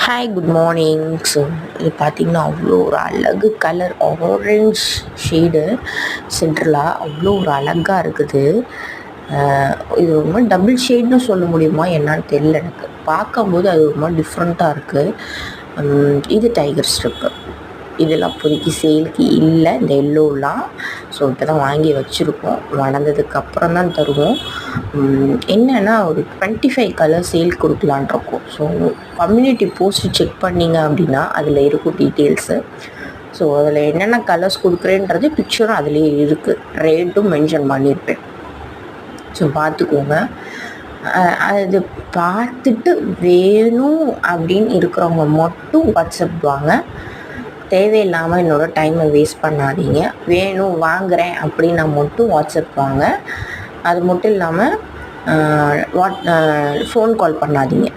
Hi good morning. So இது பார்த்திங்கன்னா அவ்வளோ ஒரு அழகு கலர் ஆரஞ்ச் ஷேடு சென்ட்ரலா அவ்வளோ ஒரு அழகாக இருக்குது. இது ஒரு மாதிரி டபுள் ஷேட்னு சொல்ல முடியுமா என்னான்னு தெரியல. எனக்கு பார்க்கும்போது அது ஒரு மாதிரி டிஃப்ரெண்ட்டாக இருக்குது. இது டைகர் ஸ்ட்ரிப்பு. இதெல்லாம் இப்போதைக்கு சேலுக்கு இல்லை, இந்த எல்லோலாம். ஸோ இப்போ தான் வாங்கி வச்சுருக்கோம், வளர்ந்ததுக்கப்புறம் தான் தருவோம். என்னென்னா ஒரு 25 கலர் சேல் கொடுக்கலான்ருக்கோம். ஸோ கம்யூனிட்டி போஸ்ட்டு செக் பண்ணிங்க அப்படின்னா அதில் இருக்கும் டீட்டெயில்ஸு. ஸோ அதில் என்னென்ன கலர்ஸ் கொடுக்குறேன்றது பிக்சரும் அதிலே இருக்குது, ரேட்டும் மென்ஷன் பண்ணியிருப்பேன். ஸோ பார்த்துக்கோங்க. அது பார்த்துட்டு வேணும் அப்படின்னு இருக்கிறவங்க மட்டும் வாட்ஸ்அப் வாங்க. தேவையில்லாமல் என்னோடய டைமை வேஸ்ட் பண்ணாதீங்க. வேணும் வாங்குகிறேன் அப்படின்னா மட்டும் வாட்ஸ்அப் வாங்க. அது மட்டும் இல்லாமல் ஃபோன் கால் பண்ணாதீங்க.